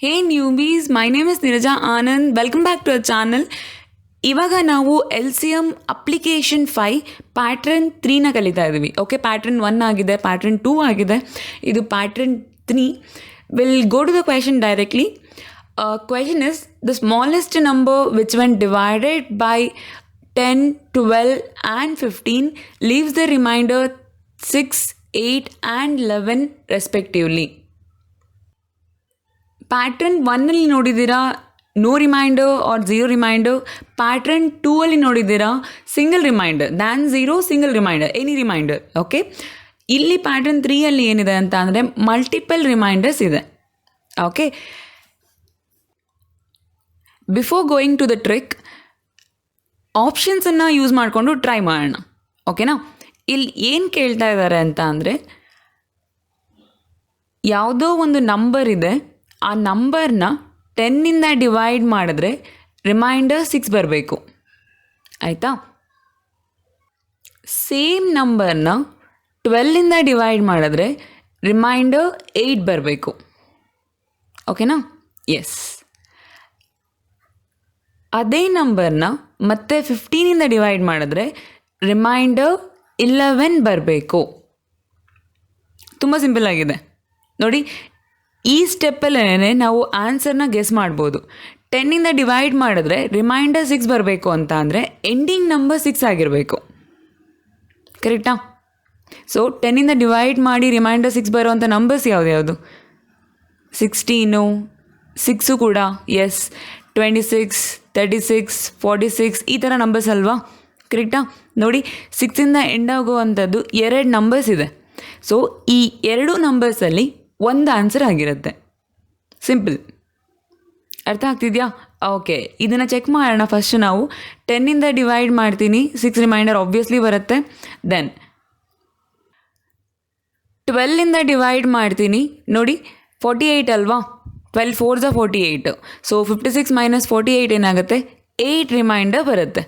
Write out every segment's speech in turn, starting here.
Hey newbies, my name is Niraja Anand. Welcome back to our channel. ಇವಾಗ ನಾವು LCM application 5 pattern 3ನ ಕಲಿತಾ ಇದ್ದೀವಿ. Okay, pattern 1 ಆಗಿದೆ, pattern 2 ಆಗಿದೆ, ಇದು pattern 3. Will go to the question directly. Question is the smallest number which when divided by 10, 12 and 15 leaves the remainder 6, 8 and 11 respectively. Pattern 1ಅಲ್ಲಿ ನೋಡಿದ್ದೀರಾ no reminder or zero reminder. Pattern 2ಅಲ್ಲಿ ನೋಡಿದ್ದೀರಾ single reminder, then zero, single reminder, any reminder. Okay, ಇಲ್ಲಿ pattern 3ಅಲ್ಲಿ ಏನಿದೆ ಅಂತ ಅಂದರೆ multiple reminders ಇದೆ. Okay, before going to the trick, ಆಪ್ಷನ್ಸನ್ನು ಯೂಸ್ ಮಾಡಿಕೊಂಡು ಟ್ರೈ ಮಾಡೋಣ. ಓಕೆನಾ? ಇಲ್ಲಿ ಏನು ಕೇಳ್ತಾ ಇದ್ದಾರೆ ಅಂತ ಅಂದರೆ, ಯಾವುದೋ ಒಂದು ನಂಬರ್ ಇದೆ, ಆ ನಂಬರ್ನ 10ಇಂದ ಡಿವೈಡ್ ಮಾಡಿದ್ರೆ ರಿಮೈಂಡರ್ 6 ಬರಬೇಕು. ಆಯಿತಾ? ಸೇಮ್ ನಂಬರ್ನ 12ಇಂದ ಡಿವೈಡ್ ಮಾಡಿದ್ರೆ ರಿಮೈಂಡರ್ 8 ಬರಬೇಕು. ಓಕೆನಾ? ಎಸ್. ಅದೇ ನಂಬರ್ನ ಮತ್ತೆ 15ಇಂದ ಡಿವೈಡ್ ಮಾಡಿದ್ರೆ ರಿಮೈಂಡರ್ 11 ಬರಬೇಕು. ತುಂಬ ಸಿಂಪಲ್ ಆಗಿದೆ ನೋಡಿ. ಈ ಸ್ಟೆಪ್ಪಲ್ಲೇ ನಾವು ಆನ್ಸರ್ನ ಗೆಸ್ ಮಾಡ್ಬೋದು. 10ಇಂದ ಡಿವೈಡ್ ಮಾಡಿದ್ರೆ ರಿಮೈಂಡರ್ 6 ಬರಬೇಕು ಅಂತ ಅಂದರೆ ಎಂಡಿಂಗ್ ನಂಬರ್ 6 ಆಗಿರಬೇಕು. ಕರೆಕ್ಟಾ? ಸೊ 10ಇಂದ ಡಿವೈಡ್ ಮಾಡಿ ರಿಮೈಂಡರ್ 6 ಬರೋವಂಥ ನಂಬರ್ಸ್ ಯಾವುದು? 16, 6 ಕೂಡ, ಎಸ್, 26, 36, 46 ಈ ಥರ ನಂಬರ್ಸ್ ಅಲ್ವಾ? ಕರೆಕ್ಟಾ? ನೋಡಿ, 6ಇಂದ ಎಂಡ್ ಆಗುವಂಥದ್ದು 2 ನಂಬರ್ಸ್ ಇದೆ. ಸೊ ಈ 2 ನಂಬರ್ಸಲ್ಲಿ ಒಂದು ಆನ್ಸರ್ ಆಗಿರುತ್ತೆ. ಸಿಂಪಲ್. ಅರ್ಥ ಆಗ್ತಿದೆಯಾ? ಓಕೆ, ಇದನ್ನು ಚೆಕ್ ಮಾಡೋಣ. ಫಸ್ಟ್ ನಾವು 10ಇಂದ ಡಿವೈಡ್ ಮಾಡ್ತೀನಿ, 6 ರಿಮೈಂಡರ್ ಆಬ್ವಿಯಸ್ಲಿ ಬರುತ್ತೆ. ದೆನ್ 12ಇಂದ ಡಿವೈಡ್ ಮಾಡ್ತೀನಿ. ನೋಡಿ, 48 ಅಲ್ವಾ? 12 4s 48. ಸೊ 56 - 48 ಏನಾಗುತ್ತೆ? 8 ರಿಮೈಂಡರ್ ಬರುತ್ತೆ.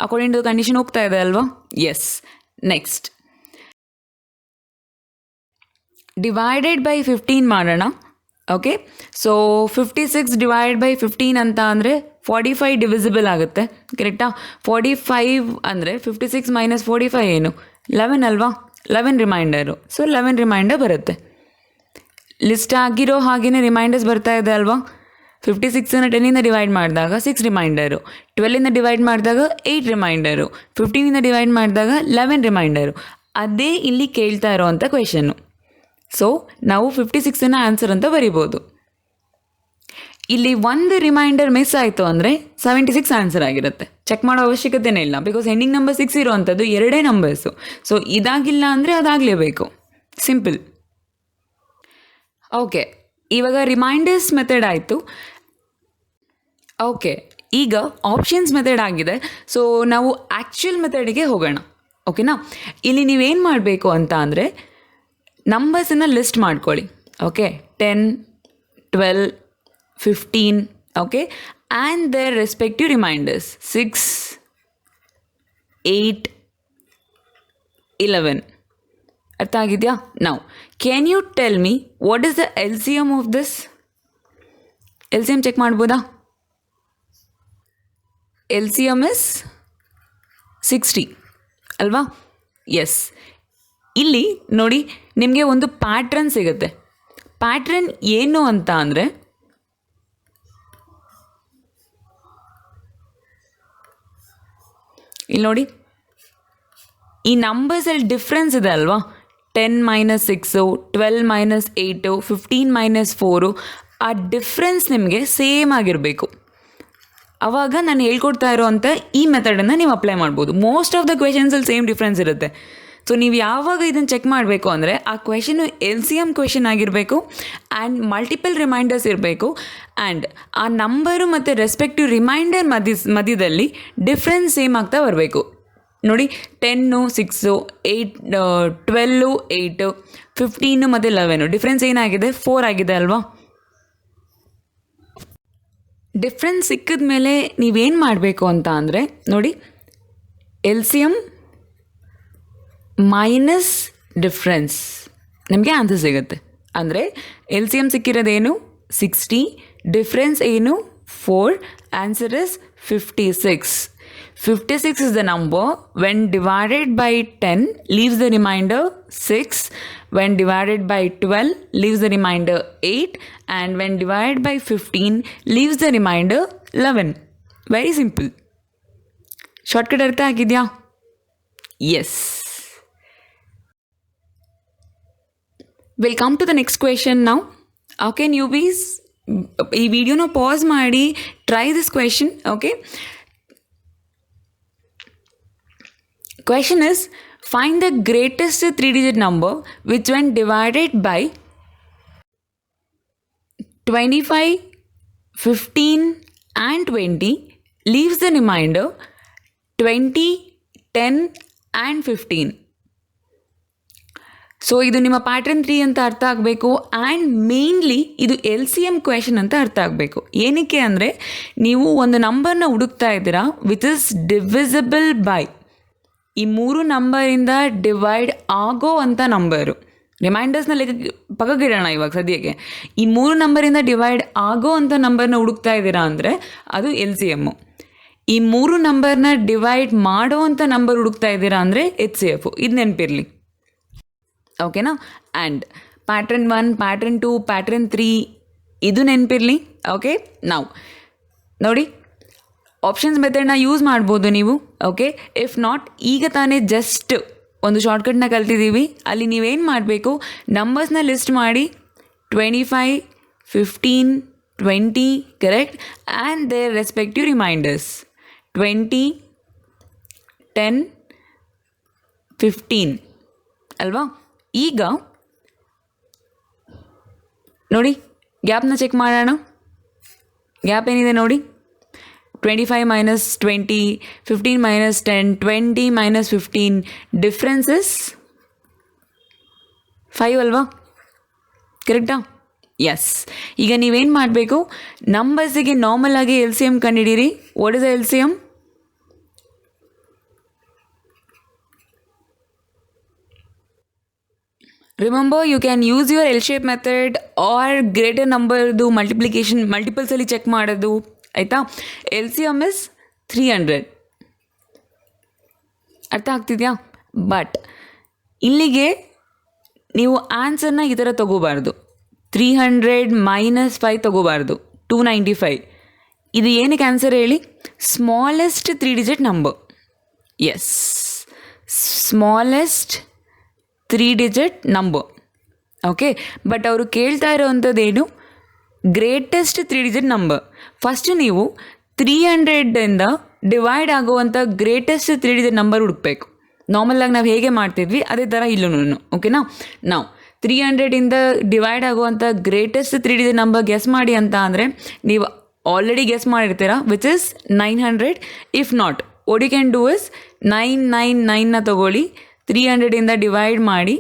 ಅಕಾರ್ಡಿಂಗ್ ಟು ಕಂಡೀಷನ್ ಹೋಗ್ತಾ ಇದೆ ಅಲ್ವಾ? ಎಸ್. ನೆಕ್ಸ್ಟ್ ಡಿವೈಡೆಡ್ ಬೈ 15 ಮಾಡೋಣ. ಓಕೆ, ಸೊ 56 ಡಿವೈಡ್ ಬೈ 15 ಅಂತ ಅಂದರೆ 45 ಡಿವಿಸಿಬಲ್ ಆಗುತ್ತೆ. ಕರೆಕ್ಟಾ? 45 ಅಂದರೆ 56 - 45 ಏನು? 11 ಅಲ್ವಾ? 11 ರಿಮೈಂಡರು. ಸೊ 11 ರಿಮೈಂಡರ್ ಬರುತ್ತೆ. ಲಿಸ್ಟ್ ಆಗಿರೋ ಹಾಗೆಯೇ ರಿಮೈಂಡರ್ಸ್ ಬರ್ತಾ ಇದೆ ಅಲ್ವಾ? 56ನ 10ಇಂದ ಡಿವೈಡ್ ಮಾಡಿದಾಗ 6 ರಿಮೈಂಡರು, 12ಇಂದ ಡಿವೈಡ್ ಮಾಡಿದಾಗ 8 ರಿಮೈಂಡರು, 15ಇಂದ ಡಿವೈಡ್ ಮಾಡಿದಾಗ 11 ರಿಮೈಂಡರು. ಅದೇ ಇಲ್ಲಿ ಕೇಳ್ತಾ ಇರೋವಂಥ ಕ್ವೆಶನ್ನು. ಸೊ ನಾವು 56ನ ಆನ್ಸರ್ ಅಂತ ಬರಿಬೋದು. ಇಲ್ಲಿ ಒಂದು ರಿಮೈಂಡರ್ ಮಿಸ್ ಆಯಿತು ಅಂದರೆ 76 ಆನ್ಸರ್ ಆಗಿರುತ್ತೆ. ಚೆಕ್ ಮಾಡೋ ಅವಶ್ಯಕತೆನೇ ಇಲ್ಲ, ಬಿಕಾಸ್ ಎಂಡಿಂಗ್ ನಂಬರ್ 6 ಇರೋವಂಥದ್ದು 2 ನಂಬರ್ಸು. ಸೊ ಇದಾಗಿಲ್ಲ ಅಂದರೆ ಅದಾಗಲೇಬೇಕು. ಸಿಂಪಲ್. ಓಕೆ, ಇವಾಗ ರಿಮೈಂಡರ್ಸ್ ಮೆಥಡ್ ಆಯಿತು. ಓಕೆ, ಈಗ ಆಪ್ಷನ್ಸ್ ಮೆಥಡ್ ಆಗಿದೆ. ಸೊ ನಾವು ಆ್ಯಕ್ಚುಯಲ್ ಮೆಥಡಿಗೆ ಹೋಗೋಣ. ಓಕೆನಾ? ಇಲ್ಲಿ ನೀವೇನು ಮಾಡಬೇಕು ಅಂತ ಅಂದರೆ ನಂಬರ್ಸನ್ನು ಲಿಸ್ಟ್ ಮಾಡ್ಕೊಳ್ಳಿ. Okay, 10, 12, 15. Okay, and their respective reminders 6, 8, 11. ಅರ್ಥ ಆಗಿದೆಯಾ? Now can you tell me what is the LCM of this? LCM check ಮಾಡ್ಬೋದಾ? LCM ಇಸ್ 60 ಅಲ್ವಾ? ಎಸ್. ಇಲ್ಲಿ ನೋಡಿ, ನಿಮಗೆ ಒಂದು ಪ್ಯಾಟ್ರನ್ ಸಿಗುತ್ತೆ. ಪ್ಯಾಟ್ರನ್ ಏನು ಅಂತ ಅಂದರೆ, ಇಲ್ಲಿ ನೋಡಿ, ಈ ನಂಬರ್ಸಲ್ಲಿ ಡಿಫ್ರೆನ್ಸ್ ಇದೆ ಅಲ್ವಾ? 10 - 6, 12 - 8, 15 - 4. ಆ ಡಿಫ್ರೆನ್ಸ್ ನಿಮಗೆ ಸೇಮ್ ಆಗಿರಬೇಕು. ಆವಾಗ ನಾನು ಹೇಳ್ಕೊಡ್ತಾ ಇರೋವಂಥ ಈ ಮೆಥಡನ್ನು ನೀವು ಅಪ್ಲೈ ಮಾಡ್ಬೋದು. ಮೋಸ್ಟ್ ಆಫ್ ದ ಕ್ವೆಶನ್ಸಲ್ಲಿ ಸೇಮ್ ಡಿಫ್ರೆನ್ಸ್ ಇರುತ್ತೆ. ಸೊ ನೀವು ಯಾವಾಗ ಇದನ್ನು ಚೆಕ್ ಮಾಡಬೇಕು ಅಂದರೆ ಆ ಕ್ವೆಶನು LCM ಕ್ವೆಶನ್ ಆಗಿರಬೇಕು, ಆ್ಯಂಡ್ ಮಲ್ಟಿಪಲ್ ರಿಮೈಂಡರ್ಸ್ ಇರಬೇಕು, ಆ್ಯಂಡ್ ಆ ನಂಬರು ಮತ್ತು ರೆಸ್ಪೆಕ್ಟಿವ್ ರಿಮೈಂಡರ್ ಮಧ್ಯದಲ್ಲಿ ಡಿಫ್ರೆನ್ಸ್ ಸೇಮ್ ಆಗ್ತಾ ಬರಬೇಕು. ನೋಡಿ, 10, 6, 8, 12, 8, 15 ಮತ್ತು 11 ಡಿಫ್ರೆನ್ಸ್ ಏನಾಗಿದೆ? 4 ಆಗಿದೆ ಅಲ್ವಾ? ಡಿಫ್ರೆನ್ಸ್ ಸಿಕ್ಕಿದ ಮೇಲೆ ನೀವೇನು ಮಾಡಬೇಕು ಅಂತ ಅಂದರೆ, ನೋಡಿ, LCM ಮೈನಸ್ ಡಿಫ್ರೆನ್ಸ್ ನಿಮಗೆ ಆನ್ಸರ್ ಸಿಗುತ್ತೆ. ಅಂದರೆ LCM ಸಿಕ್ಕಿರೋದೇನು? 60, ಡಿಫ್ರೆನ್ಸ್ ಏನು 4, answer is 56. 56 is the number when divided by 10 leaves the remainder 6, when divided by 12 leaves the remainder 8, and when divided by 15 leaves the remainder 11. Very simple. Shortcut artha agidya? Yes. We'll come to the next question now. Okay, newbies, ಈ ವಿಡಿಯೋನ pass ಮಾಡಿ try this question. Okay, question is, find the greatest 3-digit number which when divided by 25, 15 and 20 leaves the remainder 20, 10 and 15. So ಇದು ನಿಮ್ಮ pattern 3 ಅಂತ ಅರ್ಥ ಆಗಬೇಕು. And mainly ಇದು LCM question ಅಂತ ಅರ್ಥ ಆಗಬೇಕು. ಏನಕ್ಕೆ ಅಂದರೆ, ನೀವು ಒಂದು ನಂಬರ್ನ ಹುಡುಕ್ತಾ ಇದ್ದೀರಾ ವಿಚ್ ಇಸ್ ಡಿವಿಸಿಬಲ್ ಬೈ, ಈ 3 ನಂಬರಿಂದ ಡಿವೈಡ್ ಆಗೋ ಅಂಥ ನಂಬರು. ರಿಮೈಂಡರ್ಸ್ನ ಪಕ್ಕಗಿಡೋಣ ಇವಾಗ ಸದ್ಯಕ್ಕೆ. ಈ 3 ನಂಬರಿಂದ ಡಿವೈಡ್ ಆಗೋ ಅಂಥ ನಂಬರ್ನ ಹುಡುಕ್ತಾ ಇದ್ದೀರಾ ಅಂದರೆ ಅದು LCM. ಈ 3 ನಂಬರ್ನ ಡಿವೈಡ್ ಮಾಡೋ ಅಂಥ ನಂಬರ್ ಹುಡುಕ್ತಾ ಇದ್ದೀರಾ ಅಂದರೆ HCF. ಇದು ನೆನಪಿರಲಿ, ಓಕೆನಾ. ಆ್ಯಂಡ್ ಪ್ಯಾಟ್ರನ್ 1, ಪ್ಯಾಟ್ರನ್ 2, ಪ್ಯಾಟ್ರನ್ 3 ಇದು ನೆನಪಿರಲಿ. ಓಕೆ, ನಾವು ನೋಡಿ ಆಪ್ಷನ್ಸ್ ಮೆಥಡ್ನ ಯೂಸ್ ಮಾಡ್ಬೋದು ನೀವು. ಓಕೆ, ಇಫ್ ನಾಟ್, ಈಗ ತಾನೇ ಜಸ್ಟ್ ಒಂದು ಶಾರ್ಟ್ಕಟ್ನ ಕಲ್ತಿದ್ದೀವಿ. ಅಲ್ಲಿ ನೀವೇನು ಮಾಡಬೇಕು, ನಂಬರ್ಸ್ನ ಲಿಸ್ಟ್ ಮಾಡಿ 25, 15, 20 correct, and their respective remainders 20, 10, 15 ಅಲ್ವಾ. ಈಗ ನೋಡಿ ಗ್ಯಾಪ್ನ ಚೆಕ್ ಮಾಡೋಣ. ಗ್ಯಾಪ್ ಏನಿದೆ ನೋಡಿ, 25 minus 20, 15 minus 10, 20 minus 15, difference is 5 ಅಲ್ವಾ, ಕರೆಕ್ಟಾ? ಎಸ್. ಈಗ ನೀವೇನು ಮಾಡಬೇಕು, ನಂಬರ್ಸಿಗೆ ನಾರ್ಮಲ್ ಆಗಿ LCM ಕಂಡುಹಿಡೀರಿ. What is LCM? Remember, you can use your L-shape method or greater ನಂಬರ್ದು ಮಲ್ಟಿಪ್ಲಿಕೇಶನ್ ಮಲ್ಟಿಪಲ್ಸಲ್ಲಿ ಚೆಕ್ ಮಾಡೋದು, ಆಯಿತಾ. LCM is 300. ಅರ್ಥ ಆಗ್ತಿದೆಯಾ? ಬಟ್ ಇಲ್ಲಿಗೆ ನೀವು ಆನ್ಸರ್ನ ಈ ಥರ ತೊಗೋಬಾರ್ದು. 300 ಮೈನಸ್ 5 ತೊಗೋಬಾರ್ದು, 295. ಇದು ಏನಕ್ಕೆ ಆನ್ಸರ್ ಹೇಳಿ? Smallest 3-digit number. Yes, smallest 3-digit number. Okay, but ಅವರು ಕೇಳ್ತಾ ಇರೋವಂಥದ್ದೇನು? Greatest 3-digit number. ಫಸ್ಟ್ ನೀವು 300ಇಂದ ಡಿವೈಡ್ ಆಗುವಂಥ ಗ್ರೇಟೆಸ್ಟ್ 3-digit ನಂಬರ್ ಹುಡುಕಬೇಕು. ನಾರ್ಮಲಾಗಿ ನಾವು ಹೇಗೆ ಮಾಡ್ತಿದ್ವಿ ಅದೇ ಥರ ಇಲ್ಲೂ. ಓಕೆನಾ. ನಾವು 300ಇಂದ ಡಿವೈಡ್ ಆಗುವಂಥ ಗ್ರೇಟೆಸ್ಟ್ 3-digit ನಂಬರ್ ಗೆಸ್ ಮಾಡಿ ಅಂತ ಅಂದರೆ ನೀವು ಆಲ್ರೆಡಿ ಗೆಸ್ ಮಾಡಿರ್ತೀರಾ, which is 900. If not, what you can do is 999ನ ತೊಗೊಳ್ಳಿ, 300ಇಂದ ಡಿವೈಡ್ ಮಾಡಿ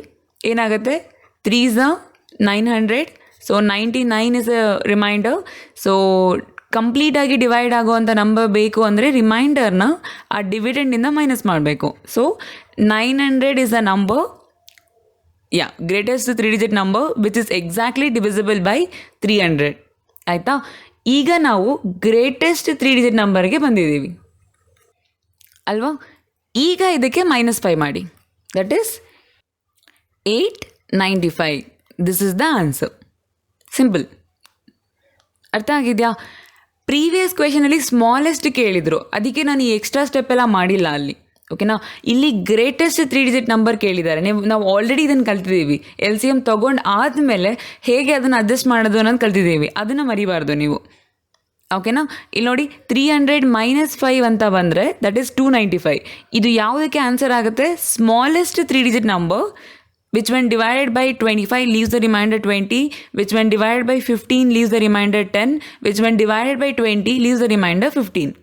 ಏನಾಗುತ್ತೆ, 3s are 900. So 99 is a reminder. So ಕಂಪ್ಲೀಟಾಗಿ ಡಿವೈಡ್ ಆಗುವಂಥ ನಂಬರ್ ಬೇಕು ಅಂದರೆ ರಿಮೈಂಡರ್ನ ಆ ಡಿವಿಡೆಂಡಿಂದ ಮೈನಸ್ ಮಾಡಬೇಕು. So 900 is a number, yeah, greatest 3-digit number which is exactly divisible by 300. ಆಯಿತಾ. ಈಗ ನಾವು ಗ್ರೇಟೆಸ್ಟ್ 3-digit ನಂಬರ್ಗೆ ಬಂದಿದ್ದೀವಿ ಅಲ್ವಾ. ಈಗ ಇದಕ್ಕೆ -5 ಮಾಡಿ, that is 895. This is the answer. Simple. ಅರ್ಥ ಆಗಿದೆಯಾ? ಪ್ರೀವಿಯಸ್ ಕ್ವೆಶನಲ್ಲಿ ಸ್ಮಾಲೆಸ್ಟ್ ಕೇಳಿದರು, ಅದಕ್ಕೆ ನಾನು ಈ ಎಕ್ಸ್ಟ್ರಾ ಸ್ಟೆಪ್ ಎಲ್ಲ ಮಾಡಿಲ್ಲ ಅಲ್ಲಿ. ಓಕೆನಾ. ಇಲ್ಲಿ ಗ್ರೇಟೆಸ್ಟ್ 3-digit ನಂಬರ್ ಕೇಳಿದ್ದಾರೆ. ನಾವು ಆಲ್ರೆಡಿ ಇದನ್ನು ಕಲ್ತಿದ್ದೀವಿ. LCM ತೊಗೊಂಡು ಆದಮೇಲೆ ಹೇಗೆ ಅದನ್ನು ಅಡ್ಜಸ್ಟ್ ಮಾಡೋದು ಅನ್ನೋದು ಕಲ್ತಿದ್ದೀವಿ. ಅದನ್ನು ಮರಿಬಾರ್ದು ನೀವು. ಓಕೆನಾ. ಇಲ್ಲಿ ನೋಡಿ 300 ಮೈನಸ್ 5 ಅಂತ ಬಂದರೆ ದಟ್ ಈಸ್ 295. ಇದು ಯಾವುದಕ್ಕೆ ಆನ್ಸರ್ ಆಗುತ್ತೆ? Smallest 3-digit number which when divided by 25 leaves the remainder 20, which when divided by 15 leaves the remainder 10, which when divided by 20 leaves the remainder 15.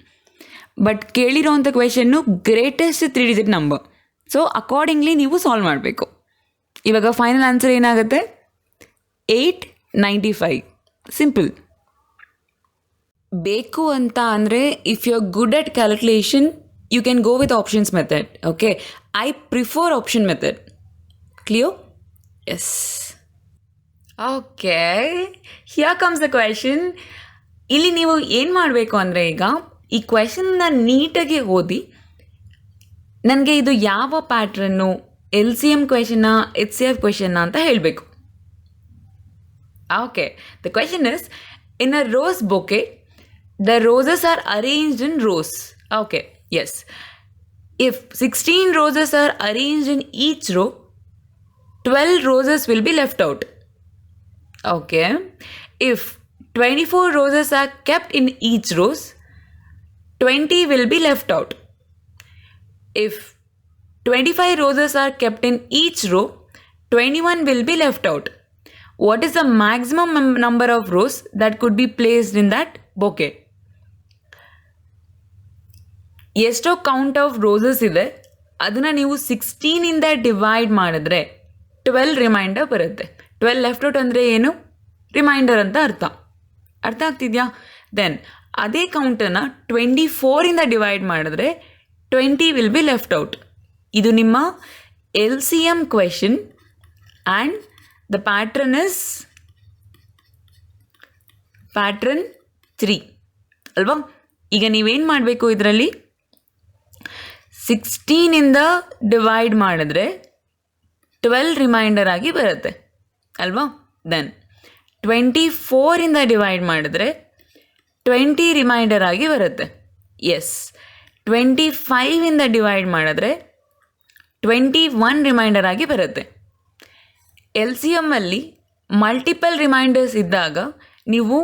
But ಕೇಳಿರೋವಂಥ ಕ್ವೆಶನ್ನು greatest 3-digit number. So accordingly ನೀವು solve ಮಾಡಬೇಕು. ಇವಾಗ final answer ಏನಾಗುತ್ತೆ? 895. Simple. ಬೇಕು ಅಂತ ಅಂದರೆ if you are good at calculation you can go with options method. Okay, I prefer option method. Clear? Yes. Okay, here comes the question. ಇಲ್ಲಿ ನೀವು ಏನು ಮಾಡಬೇಕು ಅಂದರೆ, ಈಗ ಈ ಕ್ವೆಶನ್ನ ನೀಟಾಗಿ ಓದಿ ನನಗೆ ಇದು ಯಾವ ಪ್ಯಾಟ್ರನ್ನು, LCM ಕ್ವೆಶನ್ನ, HCF ಕ್ವೆಶನ್ನ ಅಂತ ಹೇಳಬೇಕು. Okay, the question is, in a rose bouquet the roses are arranged in rows. Okay, yes. If 16 roses are arranged in each row, 12 roses will be left out. Okay. If 24 roses are kept in each rows, 20 will be left out. If 25 roses are kept in each row, 21 will be left out. What is the maximum number of rows that could be placed in that bouquet? ಎಷ್ಟೋ count of roses ಇದೆ, ಅದನ್ನು ನೀವು 16ಇಂದ divide ಮಾಡಿದ್ರೆ 12 reminder ಬರುತ್ತೆ. 12 left out ಅಂದರೆ ಏನು? Reminder ಅಂತ ಅರ್ಥ ಆಗ್ತಿದೆಯಾ? ದೆನ್ ಅದೇ ಕೌಂಟನ್ನು 24ಇಂದ ಡಿವೈಡ್ ಮಾಡಿದ್ರೆ 20 ವಿಲ್ ಬಿ ಲೆಫ್ಟ್ ಔಟ್. ಇದು ನಿಮ್ಮ LCM question and the pattern is pattern 3 ಅಲ್ವಾ? ಈಗ ನೀವೇನು ಮಾಡಬೇಕು, ಇದರಲ್ಲಿ 16ಇಂದ ಡಿವೈಡ್ ಮಾಡಿದ್ರೆ 12 ರಿಮೈಂಡರ್ ಆಗಿ ಬರುತ್ತೆ ಅಲ್ವಾ? ದೆನ್ 24ಇಂದ ಡಿವೈಡ್ ಮಾಡಿದ್ರೆ 20 ರಿಮೈಂಡರ್ ಆಗಿ ಬರುತ್ತೆ. ಎಸ್, 25ಇಂದ ಡಿವೈಡ್ ಮಾಡಿದ್ರೆ 21 ರಿಮೈಂಡರ್ ಆಗಿ ಬರುತ್ತೆ. LCMಲ್ಲಿ ಮಲ್ಟಿಪಲ್ ರಿಮೈಂಡರ್ಸ್ ಇದ್ದಾಗ ನೀವು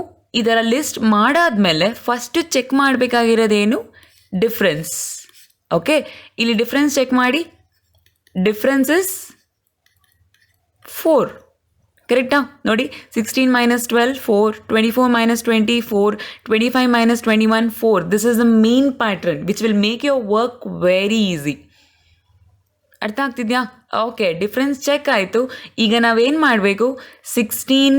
ಇದರ ಲಿಸ್ಟ್ ಮಾಡಾದ್ಮೇಲೆ ಫಸ್ಟು ಚೆಕ್ ಮಾಡಬೇಕಾಗಿರೋದೇನು? ಡಿಫ್ರೆನ್ಸ್. ಓಕೆ, ಇಲ್ಲಿ ಡಿಫ್ರೆನ್ಸ್ ಚೆಕ್ ಮಾಡಿ. Difference is 4. ಕರೆಕ್ಟಾ? ನೋಡಿ, 16 - 12 4, 24 - 20 4, 25 - 21 4. This is the main pattern which will make your work very easy. ಅರ್ಥ ಆಗ್ತಿದೆಯಾ? ಓಕೆ, ಡಿಫ್ರೆನ್ಸ್ ಚೆಕ್ ಆಯಿತು. ಈಗ ನಾವೇನು ಮಾಡಬೇಕು? 16,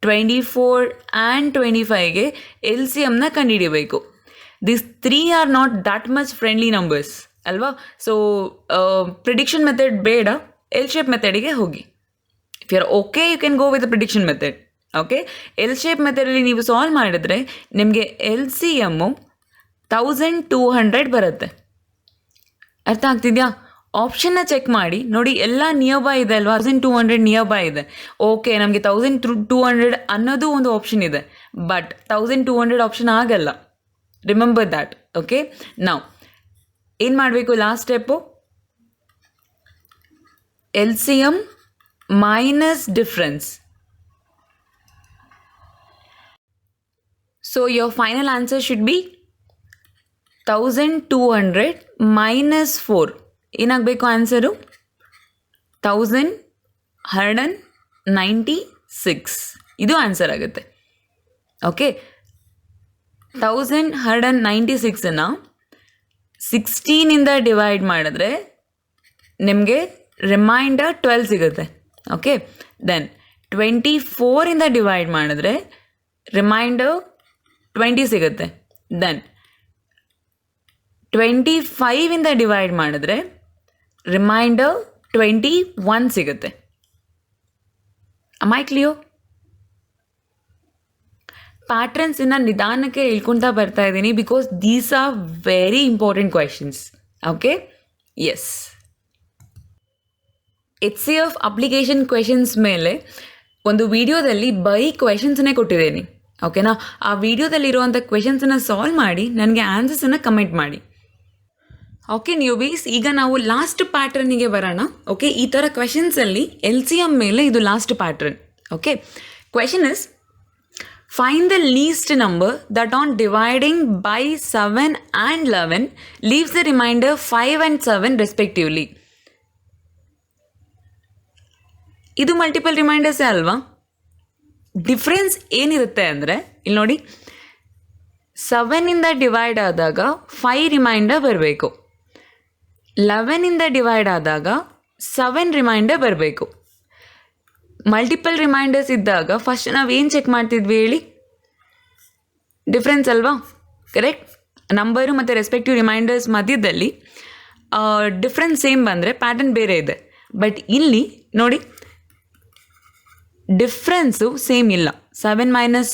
24 ಆ್ಯಂಡ್ 25ಗೆ LCMನ ಕಂಡುಹಿಡಿಯಬೇಕು. This 3 are not that much friendly numbers ಅಲ್ವಾ? ಸೊ ಪ್ರಿಡಿಕ್ಷನ್ ಮೆಥಡ್ ಬೇಡ, ಎಲ್ ಶೇಪ್ ಮೆಥಡಿಗೆ ಹೋಗಿ. If you are okay, you can go with the prediction method. Okay, L shape ಮೆಥಡಲ್ಲಿ ನೀವು ಸಾಲ್ವ್ ಮಾಡಿದ್ರೆ ನಿಮಗೆ LCM 1200 ಬರುತ್ತೆ. ಅರ್ಥ ಆಗ್ತಿದೆಯಾ? ಆಪ್ಷನ್ನ ಚೆಕ್ ಮಾಡಿ ನೋಡಿ, ಎಲ್ಲ ನಿಯರ್ ಬೈ ಇದೆ ಅಲ್ವಾ? 1200 ನಿಯರ್ ಬೈ ಇದೆ. ಓಕೆ, ನಮಗೆ 1200 ಅನ್ನೋದು ಒಂದು ಆಪ್ಷನ್ ಇದೆ, ಬಟ್ 1200 ಆಪ್ಷನ್ ಆಗಲ್ಲ. Remember that. ಓಕೆ, ನಾವು ಏನು ಮಾಡಬೇಕು? Last step LCM minus difference. So your final answer should be 1200 minus 4. ಏನಾಗಬೇಕು ಆನ್ಸರು? 1196. ಇದು ಆನ್ಸರ್ ಆಗುತ್ತೆ. ಓಕೆ, 1196ನ್ನು 16ಇಂದ ಡಿವೈಡ್ ಮಾಡಿದ್ರೆ ನಿಮಗೆ ರಿಮೈಂಡರ್ 12 ಸಿಗುತ್ತೆ. ಓಕೆ, ದೆನ್ 24ಇಂದ ಡಿವೈಡ್ ಮಾಡಿದ್ರೆ ರಿಮೈಂಡರ್ 20 ಸಿಗುತ್ತೆ. ದೆನ್ 25ಇಂದ ಡಿವೈಡ್ ಮಾಡಿದ್ರೆ ರಿಮೈಂಡರ್ 21 ಸಿಗುತ್ತೆ. I clear? ಪ್ಯಾಟ್ರನ್ಸನ್ನು ನಿಧಾನಕ್ಕೆ ಹೇಳ್ಕೊಳ್ತಾ ಬರ್ತಾ ಇದ್ದೀನಿ, because these are very important questions. Okay, yes. HCF application questions ಮೇಲೆ ಒಂದು ವಿಡಿಯೋದಲ್ಲಿ ಬೈ ಕ್ವೆಶನ್ಸನ್ನೇ ಕೊಟ್ಟಿದ್ದೀನಿ. ಓಕೆನಾ? ಆ ವಿಡಿಯೋದಲ್ಲಿರುವಂಥ ಕ್ವೆಶನ್ಸನ್ನು ಸಾಲ್ವ್ ಮಾಡಿ ನನಗೆ ಆನ್ಸರ್ಸನ್ನು ಕಮೆಂಟ್ ಮಾಡಿ. ಓಕೆ ನ್ಯೂಬೀಸ್, ಈಗ ನಾವು ಲಾಸ್ಟ್ ಪ್ಯಾಟ್ರನ್ನಿಗೆ ಬರೋಣ. ಓಕೆ, ಈ ಥರ ಕ್ವೆಶನ್ಸಲ್ಲಿ LCM ಮೇಲೆ ಇದು last pattern. Okay, question is, find the least number that on dividing by 7 and 11 leaves the remainder 5 and 7 respectively. ಇದು ಮಲ್ಟಿಪಲ್ ರಿಮೈಂಡರ್ಸೇ ಅಲ್ವಾ? ಡಿಫ್ರೆನ್ಸ್ ಏನಿರುತ್ತೆ ಅಂದರೆ, ಇಲ್ಲಿ ನೋಡಿ, 7ಇಂದ ಡಿವೈಡ್ ಆದಾಗ 5 ರಿಮೈಂಡರ್ ಬರಬೇಕು. 11ಇಂದ ಡಿವೈಡ್ ಆದಾಗ 7 ರಿಮೈಂಡರ್ ಬರಬೇಕು. ಮಲ್ಟಿಪಲ್ ರಿಮೈಂಡರ್ಸ್ ಇದ್ದಾಗ ಫಸ್ಟ್ ನಾವೇನು ಚೆಕ್ ಮಾಡ್ತಿದ್ವಿ ಹೇಳಿ? ಡಿಫ್ರೆನ್ಸ್ ಅಲ್ವಾ? ಕರೆಕ್ಟ್. ನಂಬರು ಮತ್ತು ರೆಸ್ಪೆಕ್ಟಿವ್ ರಿಮೈಂಡರ್ಸ್ ಮಧ್ಯದಲ್ಲಿ ಡಿಫ್ರೆನ್ಸ್ ಸೇಮ್ ಬಂದರೆ ಪ್ಯಾಟರ್ನ್ ಬೇರೆ ಇದೆ. ಬಟ್ ಇಲ್ಲಿ ನೋಡಿ, ಡಿಫ್ರೆನ್ಸು ಸೇಮ್ ಇಲ್ಲ. 7 ಮೈನಸ್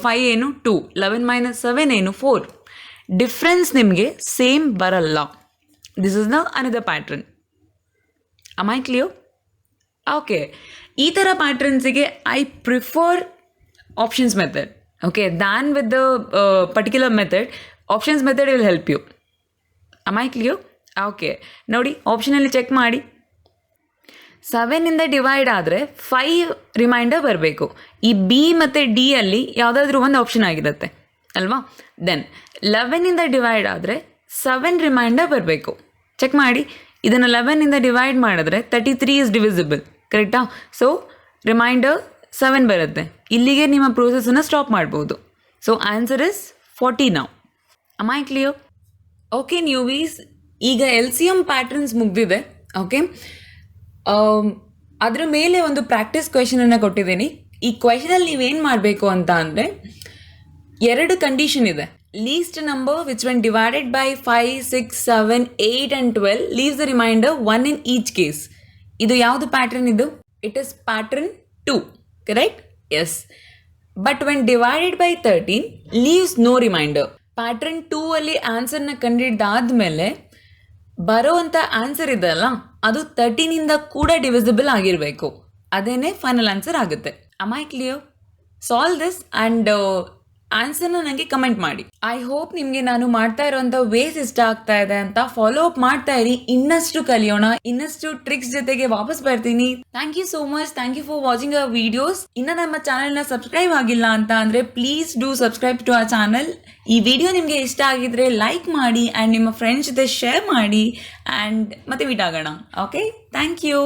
5 ಏನು 2, 11 ಮೈನಸ್ 7 ಏನು 4. ಡಿಫ್ರೆನ್ಸ್ ನಿಮಗೆ ಸೇಮ್ ಬರಲ್ಲ. This is the another pattern. Am I clear? Okay, ಈ ಥರ ಪ್ಯಾಟ್ರನ್ಸಿಗೆ I prefer options method, okay, than with the particular method. Options method will help you. Am I clear? Okay, ನೋಡಿ ಆಪ್ಷನಲ್ಲಿ check ಮಾಡಿ. 7ಇಂದ divide ಆದರೆ 5 reminder ಬರಬೇಕು. ಈ B ಮತ್ತು ಡಿ ಅಲ್ಲಿ ಯಾವುದಾದ್ರೂ ಒಂದು ಆಪ್ಷನ್ ಆಗಿರುತ್ತೆ ಅಲ್ವಾ. ದೆನ್ 11ಇಂದ ಡಿವೈಡ್ ಆದರೆ 7 ರಿಮೈಂಡರ್ ಬರಬೇಕು. ಚೆಕ್ ಮಾಡಿ, ಇದನ್ನು 11ಇಂದ ಡಿವೈಡ್ ಮಾಡಿದ್ರೆ 33 ಇಸ್ ಡಿವಿಸಿಬಲ್, ಕರೆಕ್ಟಾ? ಸೊ ರಿಮೈಂಡರ್ 7 ಬರುತ್ತೆ. ಇಲ್ಲಿಗೆ ನಿಮ್ಮ ಪ್ರೋಸೆಸನ್ನು ಸ್ಟಾಪ್ ಮಾಡ್ಬೋದು. ಸೊ ಆನ್ಸರ್ ಇಸ್ 40 ನಾವು. Am I clear? ಓಕೆ ನ್ಯೂವೀಸ್, ಈಗ LCM ಪ್ಯಾಟ್ರನ್ಸ್ ಮುಗ್ದಿದೆ. ಓಕೆ, ಅದರ ಮೇಲೆ ಒಂದು ಪ್ರಾಕ್ಟೀಸ್ ಕ್ವೆಶನನ್ನು ಕೊಟ್ಟಿದ್ದೀನಿ. ಈ ಕ್ವೆಶನಲ್ಲಿ ನೀವೇನು ಮಾಡಬೇಕು ಅಂತ ಅಂದರೆ, 2 ಕಂಡೀಷನ್ ಇದೆ. Least number which when divided by 5, 6, 7, 8 and 12 leaves the remainder 1 in each case. ಇದು ಯಾವುದು ಪ್ಯಾಟ್ರನ್ ಇದು? It is pattern 2, correct? Yes. But when divided by 13 leaves no remainder. Pattern 2 ಅಲ್ಲಿ ಆನ್ಸರ್ನ ಕಂಡಿಡ್ದಾದ್ಮೇಲೆ ಬರೋವಂಥ ಆನ್ಸರ್ ಇದೆಯಲ್ಲ, ಅದು 13ಇಂದ ಕೂಡ ಡಿವಿಸಿಬಲ್ ಆಗಿರಬೇಕು. ಅದೇನೇ ಫೈನಲ್ ಆನ್ಸರ್ ಆಗುತ್ತೆ. Am I clear? Solve this and ಆನ್ಸರ್ನ ನನಗೆ ಕಮೆಂಟ್ ಮಾಡಿ. ಐ ಹೋಪ್ ನಿಮಗೆ ನಾನು ಮಾಡ್ತಾ ಇರೋಂಥ ವೇಸ್ ಇಷ್ಟ ಆಗ್ತಾ ಇದೆ ಅಂತ. ಫಾಲೋ ಅಪ್ ಮಾಡ್ತಾ ಇರಿ, ಇನ್ನಷ್ಟು ಕಲಿಯೋಣ, ಇನ್ನಷ್ಟು ಟ್ರಿಕ್ಸ್ ಜೊತೆಗೆ ವಾಪಸ್ ಬರ್ತೀನಿ. Thank you so much. Thank you for watching our videos. ಇನ್ನು ನಮ್ಮ ಚಾನಲ್ನ ಸಬ್ಸ್ಕ್ರೈಬ್ ಆಗಿಲ್ಲ ಅಂತ ಅಂದರೆ please do subscribe to our channel. ಈ ವಿಡಿಯೋ ನಿಮಗೆ ಇಷ್ಟ ಆಗಿದ್ರೆ ಲೈಕ್ ಮಾಡಿ ಆ್ಯಂಡ್ ನಿಮ್ಮ ಫ್ರೆಂಡ್ಸ್ ಜೊತೆ ಶೇರ್ ಮಾಡಿ ಆ್ಯಂಡ್ ಮತ್ತೆ ಮೀಟ್ ಆಗೋಣ. Okay, thank you.